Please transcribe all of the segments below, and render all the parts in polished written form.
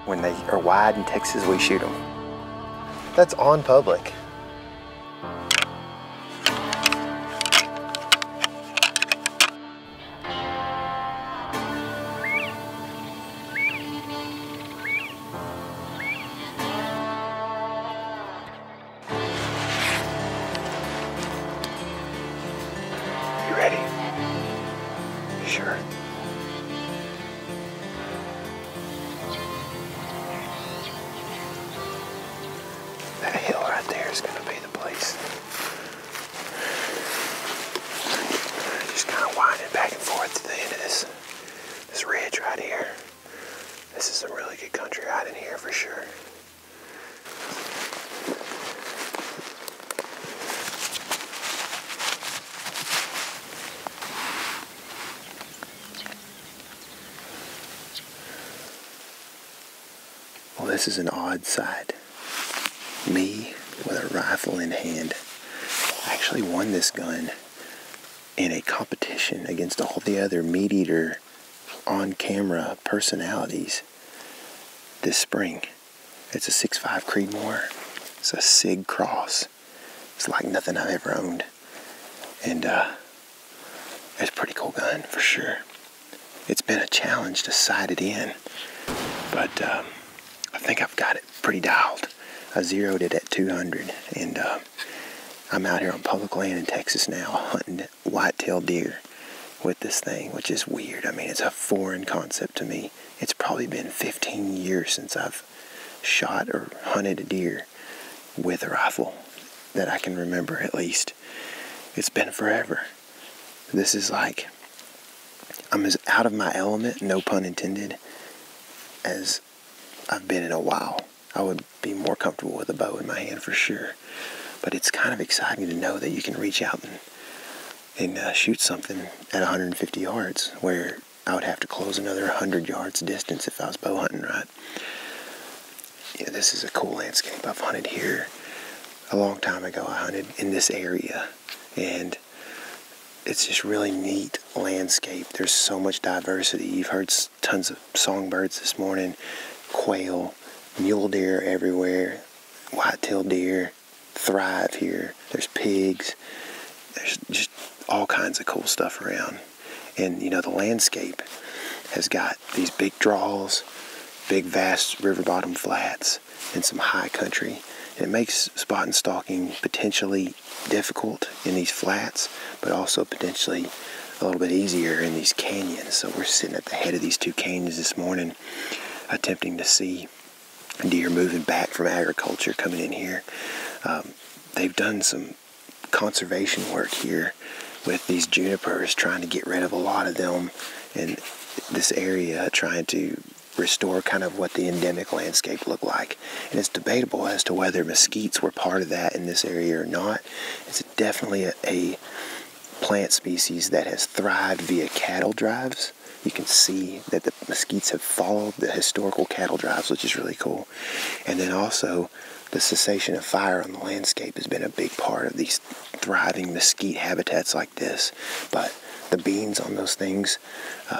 When they are wide in Texas, we shoot them. That's on public. You ready? Sure. That hill right there is going to be the place. Just kind of winding back and forth to the end of this ridge right here. This is some really good country right in here for sure. Well, this is an odd sight. Me with a rifle in hand. I actually won this gun in a competition against all the other MeatEater on-camera personalities this spring. It's a 6.5 Creedmoor. It's a SIG Cross. It's like nothing I've ever owned. And it's a pretty cool gun for sure. It's been a challenge to sight it in, but I think I've got it pretty dialed. I zeroed it at 200, and I'm out here on public land in Texas now hunting white-tailed deer with this thing, which is weird. I mean, it's a foreign concept to me. It's probably been 15 years since I've shot or hunted a deer with a rifle that I can remember, at least. It's been forever. This is like, I'm as out of my element, no pun intended, as I've been in a while. I would be more comfortable with a bow in my hand for sure. But it's kind of exciting to know that you can reach out and shoot something at 150 yards, where I would have to close another 100 yards distance if I was bow hunting, right? Yeah, this is a cool landscape. I've hunted here a long time ago. I hunted in this area, and it's just really neat landscape. There's so much diversity. You've heard tons of songbirds this morning, quail, mule deer everywhere, white-tailed deer thrive here. There's pigs. There's just all kinds of cool stuff around. And, you know, the landscape has got these big draws, big, vast river bottom flats, and some high country. And it makes spot and stalking potentially difficult in these flats, but also potentially a little bit easier in these canyons. So we're sitting at the head of these two canyons this morning, attempting to see deer moving back from agriculture coming in here. They've done some conservation work here with these junipers, trying to get rid of a lot of them in this area, trying to restore kind of what the endemic landscape looked like. And it's debatable as to whether mesquites were part of that in this area or not. It's definitely a plant species that has thrived via cattle drives. You can see that the mesquites have followed the historical cattle drives, which is really cool. And then also, the cessation of fire on the landscape has been a big part of these thriving mesquite habitats like this. But the beans on those things,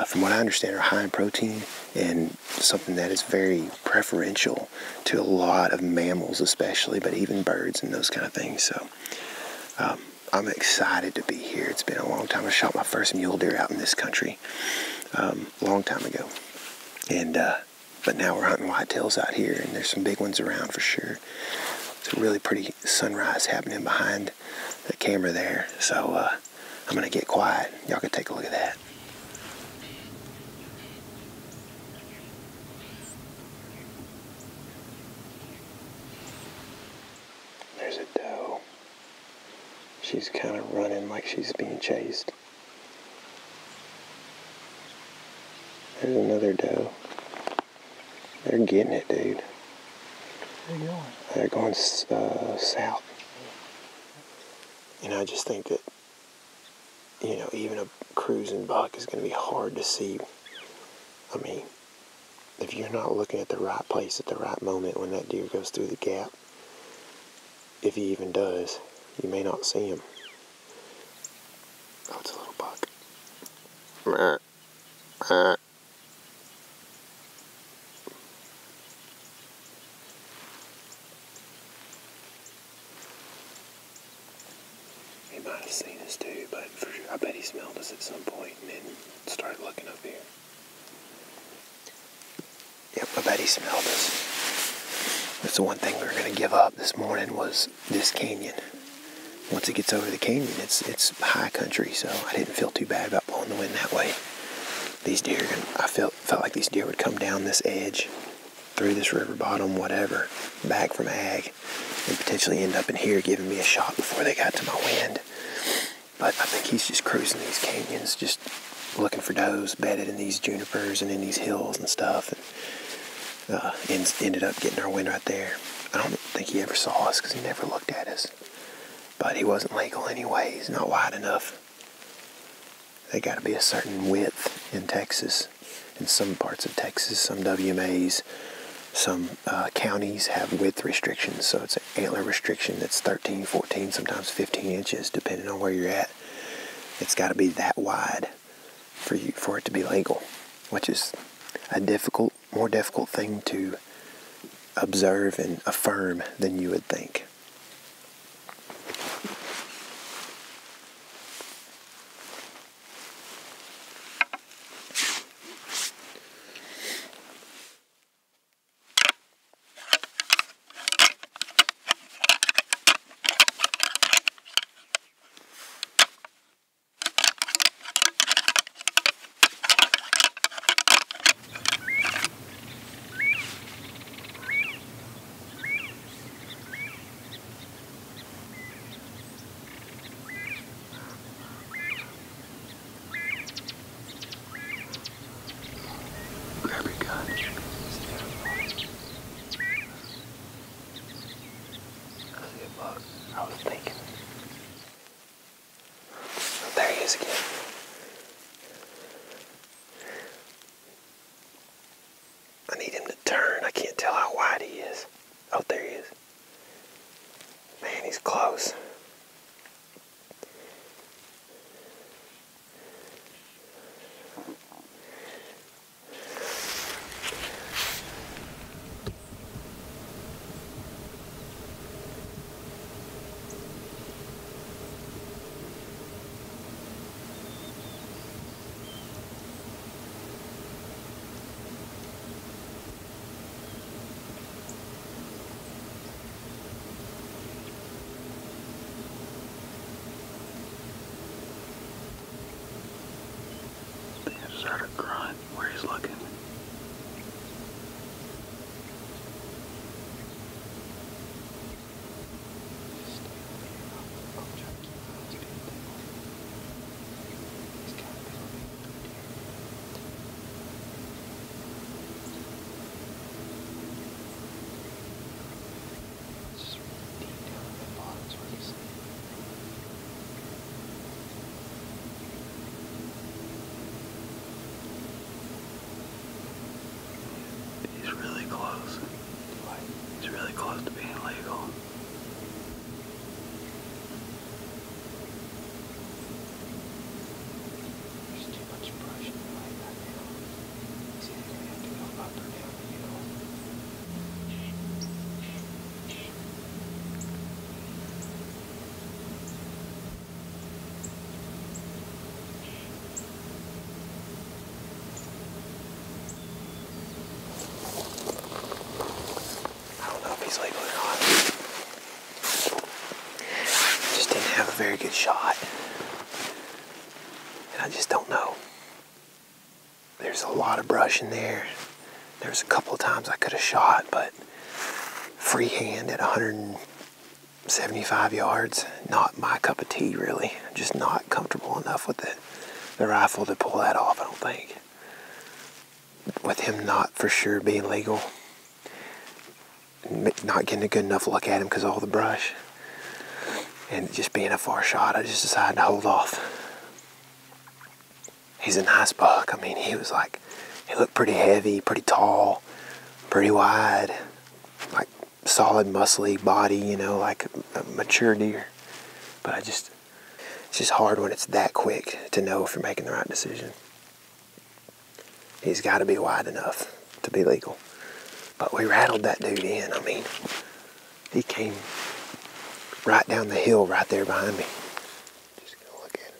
from what I understand, are high in protein and something that is very preferential to a lot of mammals especially, but even birds and those kind of things. So I'm excited to be here. It's been a long time. I shot my first mule deer out in this country a long time ago. And but now we're hunting whitetails out here, and there's some big ones around for sure. It's a really pretty sunrise happening behind the camera there. So I'm going to get quiet. Y'all can take a look at that. There's a doe. She's kind of running like she's being chased. There's another doe. They're getting it, dude. Where are you going? They're going south. You know, I just think that, you know, even a cruising buck is going to be hard to see. I mean, if you're not looking at the right place at the right moment when that deer goes through the gap, if he even does, you may not see him. Oh, it's a little buck. smelled us at some point and then started looking up here. Yep, I bet he smelled us. That's the one thing we were going to give up this morning was this canyon. Once it gets over the canyon, it's high country, so I didn't feel too bad about blowing the wind that way. These deer, I felt like these deer would come down this edge, through this river bottom, whatever, back from ag, and potentially end up in here giving me a shot before they got to my wind. But I think he's just cruising these canyons, just looking for does, bedded in these junipers and in these hills and stuff. And ended up getting our wind right there. I don't think he ever saw us because he never looked at us. But he wasn't legal anyway. He's not wide enough. They got to be a certain width in Texas. In some parts of Texas, some WMAs, some counties have width restrictions. So it's an antler restriction that's 13, 14, sometimes 15 inches, depending on where you're at. It's got to be that wide for it to be legal, which is a more difficult thing to observe and affirm than you would think. Grab your gun. I was thinking. Oh, there he is again. I need him to turn. I can't tell how wide he is. Oh, there he is. Man, he's close. Heard a grunt where he's looking. He's really close to being legal. There's too much brush in the way right now. He's either going to have to go up or down the hill. He's legal or not. Just didn't have a very good shot. And I just don't know. There's a lot of brush in there. There's a couple of times I could have shot, but freehand at 175 yards, not my cup of tea really. I'm just not comfortable enough with the rifle to pull that off, I don't think. With him not for sure being legal. Not getting a good enough look at him because of all the brush, and just being a far shot, I just decided to hold off. He's a nice buck. I mean, he looked pretty heavy, pretty tall, pretty wide, like solid, muscly body, you know, like a mature deer. But it's just hard when it's that quick to know if you're making the right decision. He's got to be wide enough to be legal. But we rattled that dude in. I mean, he came right down the hill right there behind me. Just gonna look at him.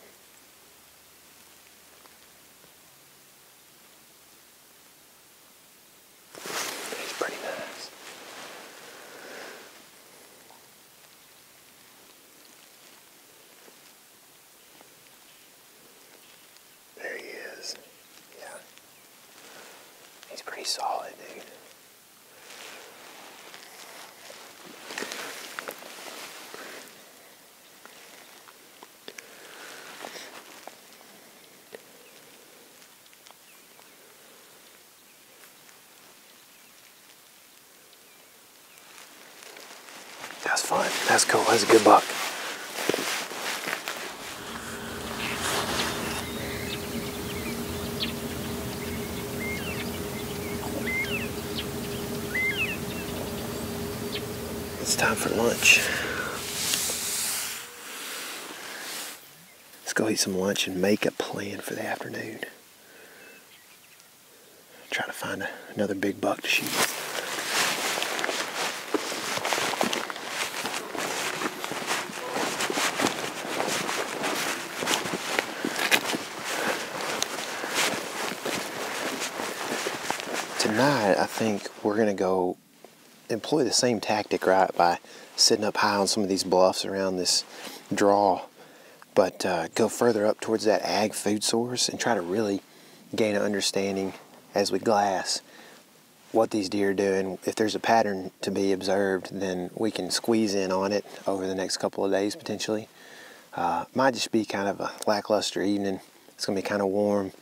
He's pretty solid, dude. That's fun. That's cool. That's a good buck. It's time for lunch. Let's go eat some lunch and make a plan for the afternoon. Try to find another big buck to shoot. Tonight, I think we're going to go employ the same tactic, right, by sitting up high on some of these bluffs around this draw, but go further up towards that ag food source and try to really gain an understanding as we glass what these deer are doing. If there's a pattern to be observed, then we can squeeze in on it over the next couple of days potentially. Might just be kind of a lackluster evening. It's going to be kind of warm.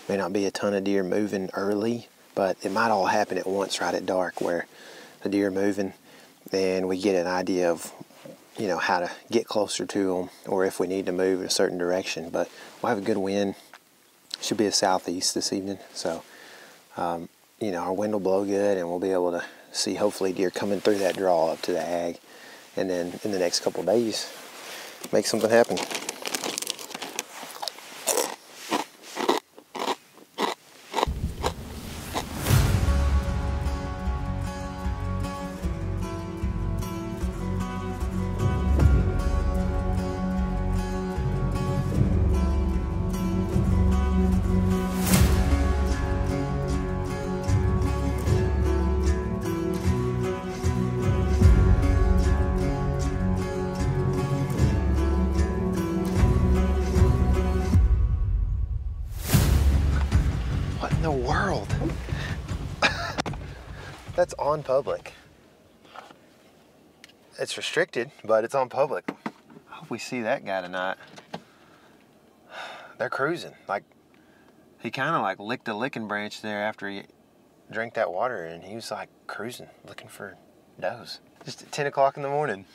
May not be a ton of deer moving early, but it might all happen at once right at dark where the deer are moving and we get an idea of, you know, how to get closer to them or if we need to move in a certain direction. But we'll have a good wind. Should be a southeast this evening, so you know, our wind will blow good and we'll be able to see hopefully deer coming through that draw up to the ag, and then in the next couple of days make something happen. What in the world? That's on public. It's restricted, but it's on public. I hope we see that guy tonight. They're cruising. Like, he kind of like licked a licking branch there after he drank that water, and he was like cruising, looking for does. Just at 10 o'clock in the morning.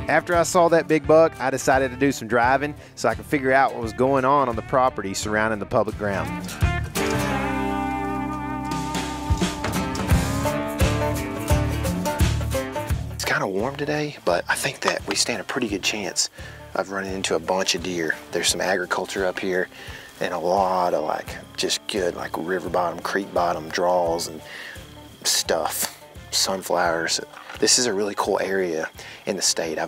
After I saw that big buck, I decided to do some driving so I could figure out what was going on the property surrounding the public ground. It's kind of warm today, but I think that we stand a pretty good chance of running into a bunch of deer. There's some agriculture up here and a lot of like just good like river bottom, creek bottom draws and stuff, sunflowers. This is a really cool area in the state. I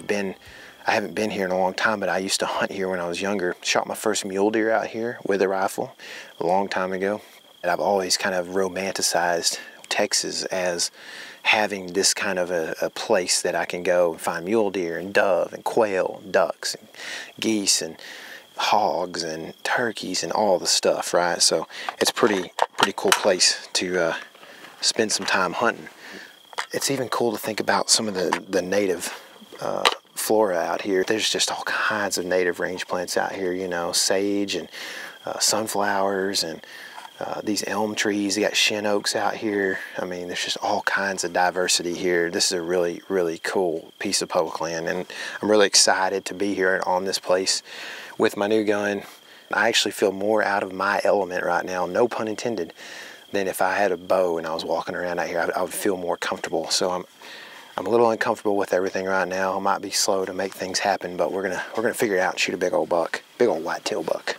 haven't been here in a long time, but I used to hunt here when I was younger. Shot my first mule deer out here with a rifle a long time ago. And I've always kind of romanticized Texas as having this kind of a place that I can go and find mule deer and dove and quail and ducks and geese and hogs and turkeys and all the stuff, right? So it's a pretty cool place to spend some time hunting. It's even cool to think about some of the native flora out here. There's just all kinds of native range plants out here, you know, sage and sunflowers and these elm trees. You got shin oaks out here. I mean, there's just all kinds of diversity here. This is a really, really cool piece of public land, and I'm really excited to be here on this place with my new gun. I actually feel more out of my element right now, no pun intended, than if I had a bow and I was walking around out here. I would feel more comfortable. So I'm a little uncomfortable with everything right now. I might be slow to make things happen, but we're gonna figure it out and shoot a big old buck, big old whitetail buck.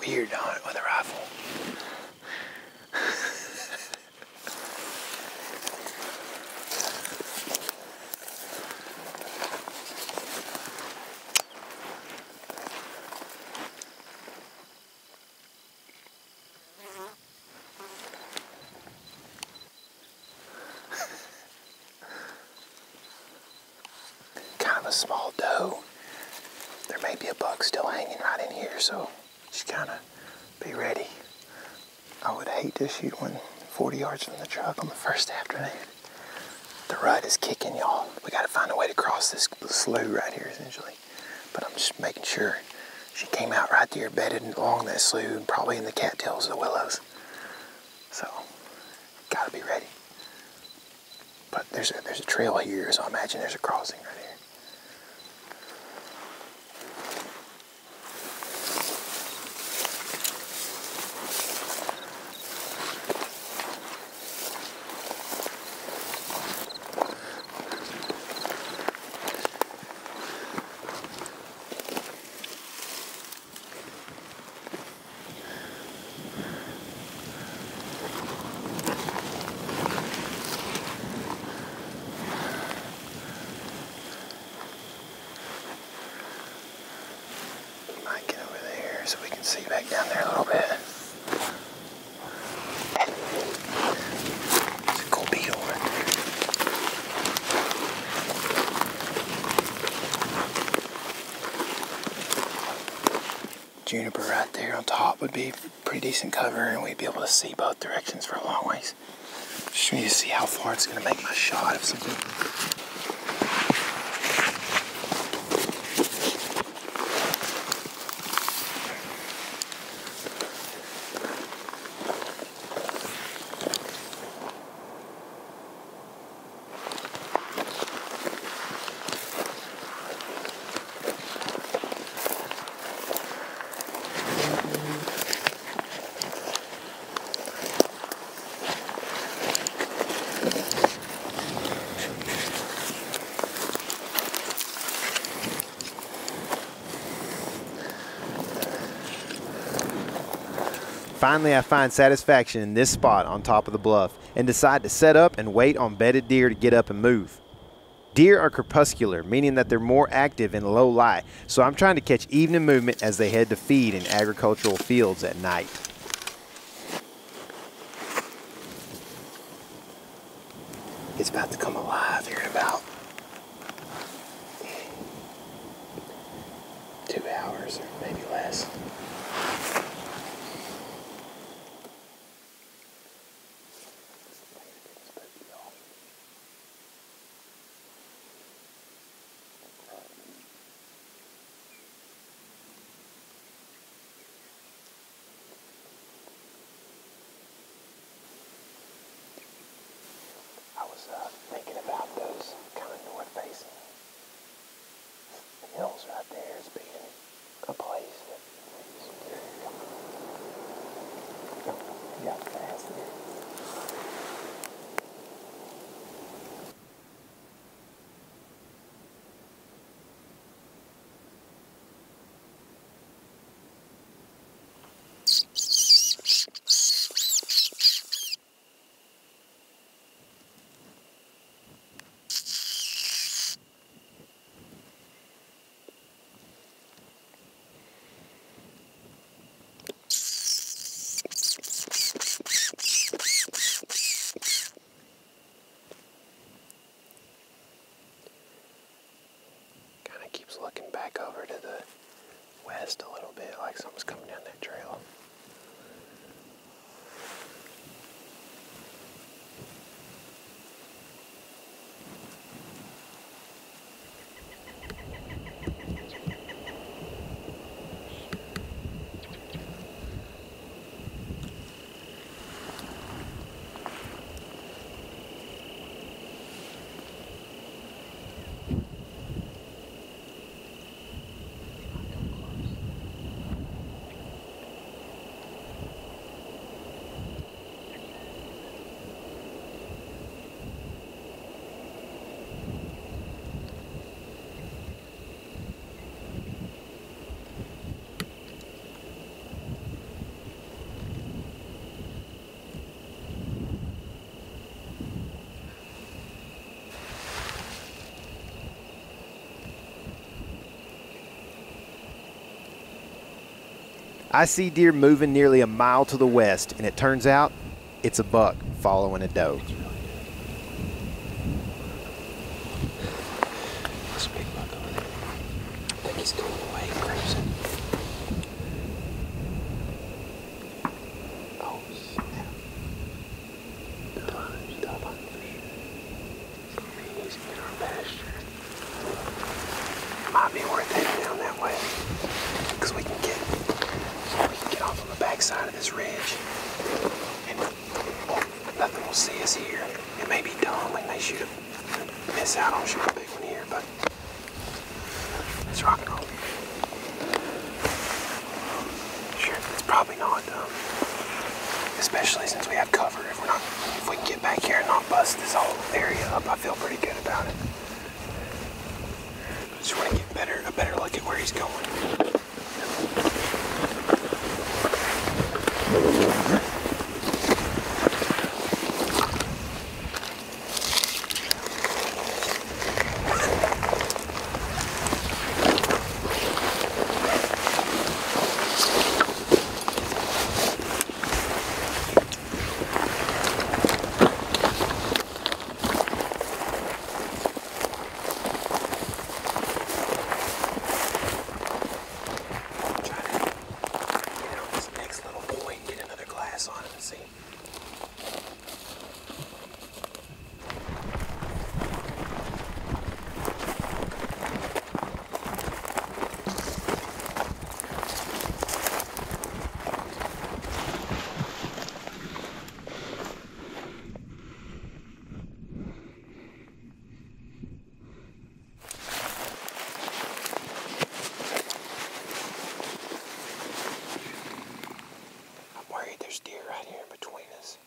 Weird to hunt with a rifle. a small doe. There may be a buck still hanging right in here, so just kind of be ready. I would hate to shoot one 40 yards from the truck on the first afternoon. The rut is kicking, y'all. We got to find a way to cross this slough right here, essentially. But I'm just making sure. She came out right there, bedded along that slough, and probably in the cattails of the willows. So, gotta be ready. But there's a trail here, so I imagine there's a crossing right here. So we can see back down there a little bit. There's a cool beetle right there. Juniper right there on top would be pretty decent cover, and we'd be able to see both directions for a long ways. Just need to see how far it's going to make my shot of something. Finally, I find satisfaction in this spot on top of the bluff and decide to set up and wait on bedded deer to get up and move. Deer are crepuscular, meaning that they're more active in low light, so I'm trying to catch evening movement as they head to feed in agricultural fields at night. It's about to come alive here in about 2 hours or maybe less. Thinking about those kind of north-facing hills right there as being a place that got fast there. Looking back over to the west a little bit, like something's coming down that trail. I see deer moving nearly a mile to the west, and it turns out it's a buck following a doe. That's a big buck. see us here. It may be dumb. We may miss out on shooting a big one here, but let's rock and roll. Sure, it's probably not dumb. Especially since we have cover. If we can get back here and not bust this whole area up, I feel pretty good about it. I just want to get a better look at where he's going. There's deer right here in between us.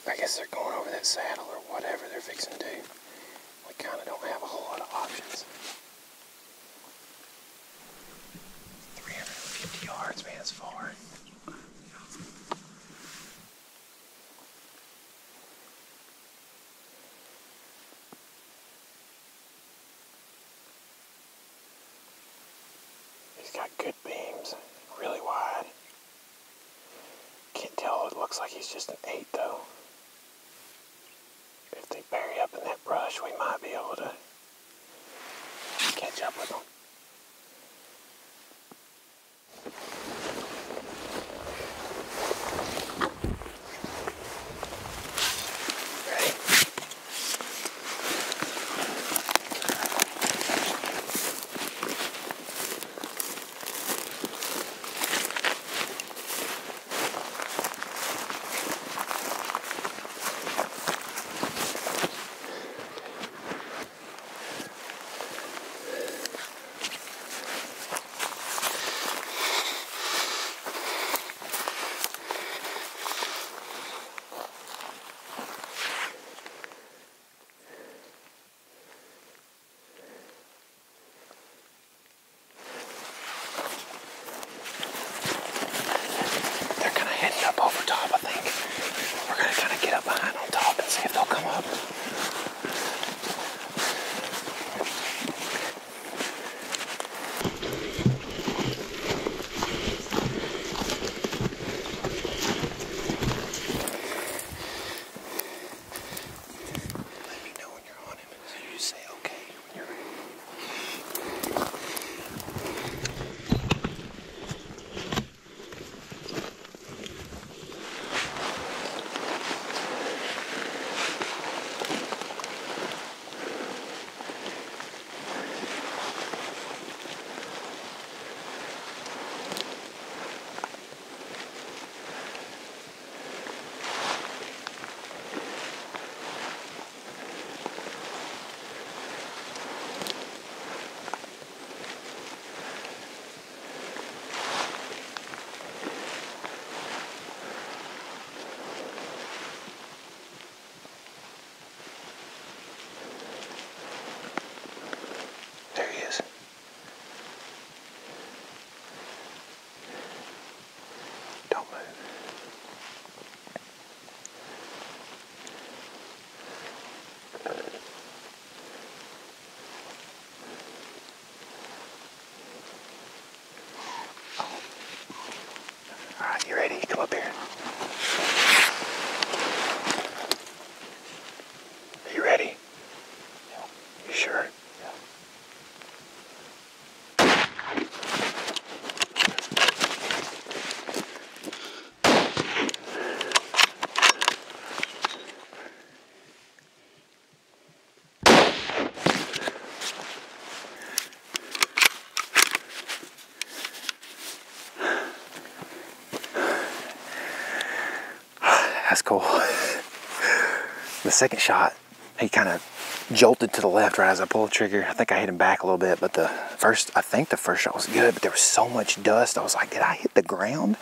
I guess they're going over that saddle or whatever they're fixing to do. We kind of don't have a whole lot of options. 350 yards, man, it's far. He's got good beams, really wide. Can't tell, it looks like he's just an 8 though. If they bury up in that brush, we might be able to catch up with them. That's cool. The second shot, he kind of jolted to the left right as I pulled the trigger. I think I hit him back a little bit, but I think the first shot was good, but there was so much dust. I was like, did I hit the ground?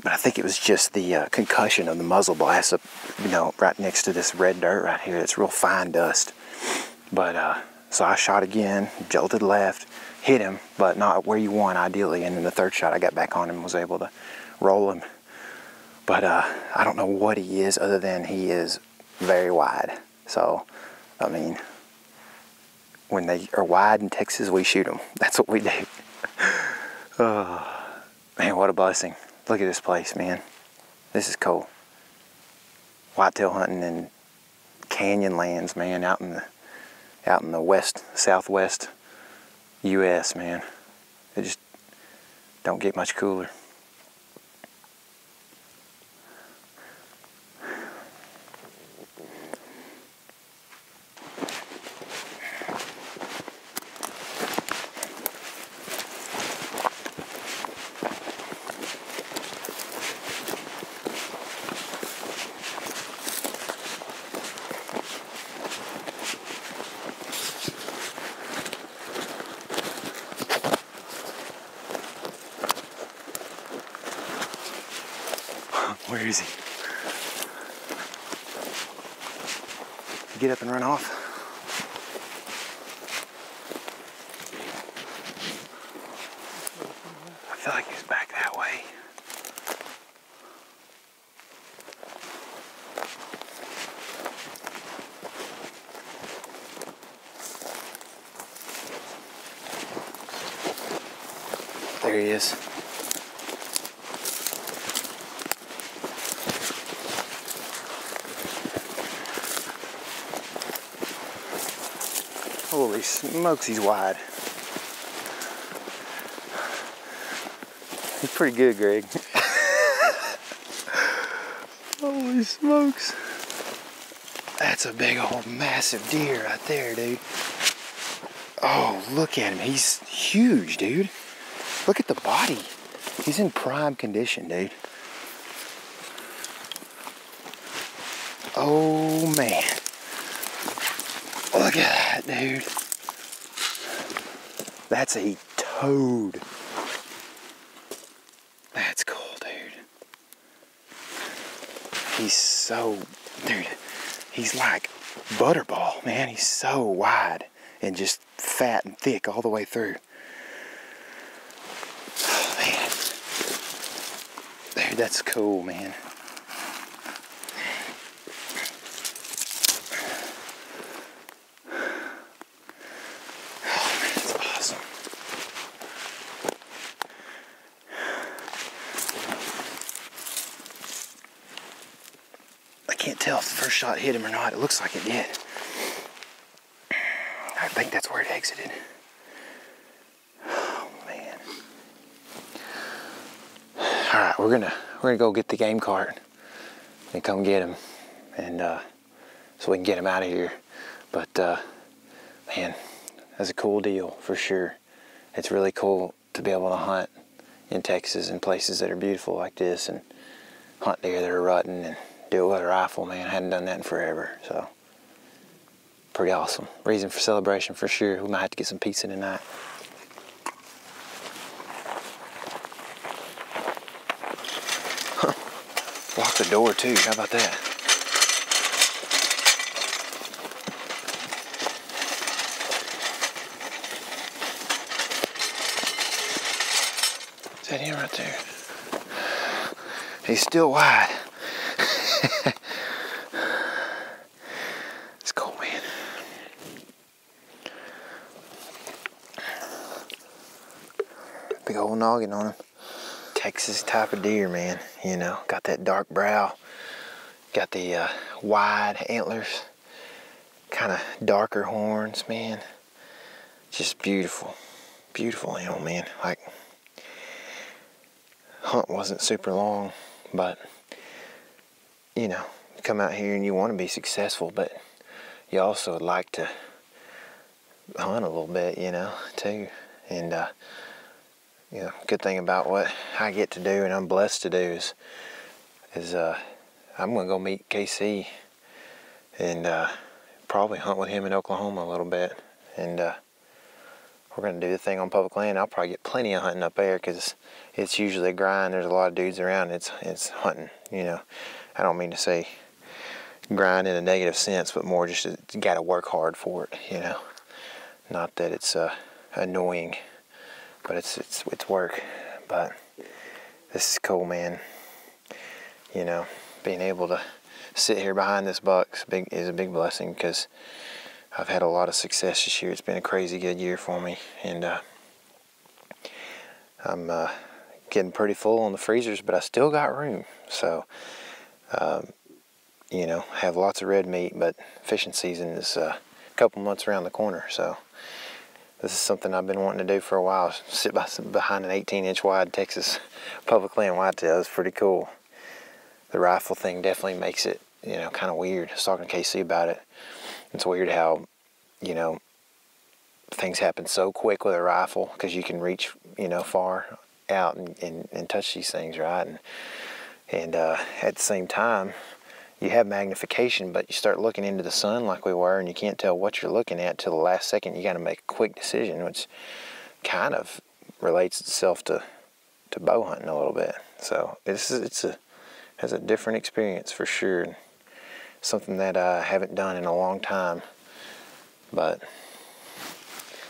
But I think it was just the concussion of the muzzle blast up, you know, right next to this red dirt right here. It's real fine dust. But so I shot again, jolted left, hit him, but not where you want ideally. And then the third shot, I got back on him and was able to roll him. But I don't know what he is other than he is very wide. So, I mean, when they are wide in Texas, we shoot them. That's what we do. Oh, man, what a blessing. Look at this place, man. This is cool. Whitetail hunting in canyon lands, man, out in the west, southwest U.S., man. It just don't get much cooler. Where is he? Get up and run off. I feel like he's back that way. There he is. Holy smokes, he's wide. He's pretty good, Greg. Holy smokes. That's a big old massive deer right there, dude. Oh, look at him. He's huge, dude. Look at the body. He's in prime condition, dude. Oh, man. Look at that, dude. That's a toad. That's cool, dude. He's so, dude, he's like butterball, man. He's so wide and just fat and thick all the way through. Oh, man. Dude, that's cool, man. Can't tell if the first shot hit him or not. It looks like it did. I think that's where it exited. Oh man. Alright, we're gonna go get the game cart and come get him. And so we can get him out of here. But man, that's a cool deal for sure. It's really cool to be able to hunt in Texas in places that are beautiful like this and hunt deer that are rutting and do it with a rifle, man. I hadn't done that in forever, so pretty awesome. Reason for celebration for sure. We might have to get some pizza tonight. Lock the door too. How about that? Is that him right there? He's still wide. It's cool, man. Big old noggin on him. Texas type of deer, man. You know, got that dark brow. Got the wide antlers. Kind of darker horns, man. Just beautiful. Beautiful animal, man. Like, hunt wasn't super long, but you know, you come out here and you want to be successful, but you also would like to hunt a little bit, you know, too. And you know, good thing about what I get to do and I'm blessed to do is I'm gonna go meet KC and probably hunt with him in Oklahoma a little bit, and we're gonna do the thing on public land. I'll probably get plenty of hunting up there because it's usually a grind. There's a lot of dudes around. It's hunting, you know. I don't mean to say grind in a negative sense, but more just you got to work hard for it, you know. Not that it's annoying, but it's work. But this is cool, man. You know, being able to sit here behind this buck is a big blessing because I've had a lot of success this year. It's been a crazy good year for me, and I'm getting pretty full on the freezers, but I still got room. So, you know, have lots of red meat, but fishing season is a couple months around the corner. So this is something I've been wanting to do for a while. Sit behind an 18-inch wide Texas public land whitetail is pretty cool. The rifle thing definitely makes it, you know, kind of weird. I was talking to KC about it. It's weird how, you know, things happen so quick with a rifle because you can reach, you know, far out and touch these things, right? And at the same time, you have magnification, but you start looking into the sun like we were, and you can't tell what you're looking at till the last second. You got to make a quick decision, which kind of relates itself to bow hunting a little bit. So it's a different experience for sure. Something that I haven't done in a long time. But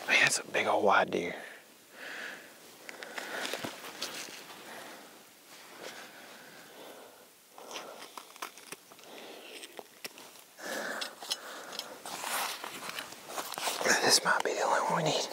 man, that's a big old white deer. This might be the only one we need.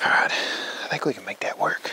All right, I think we can make that work.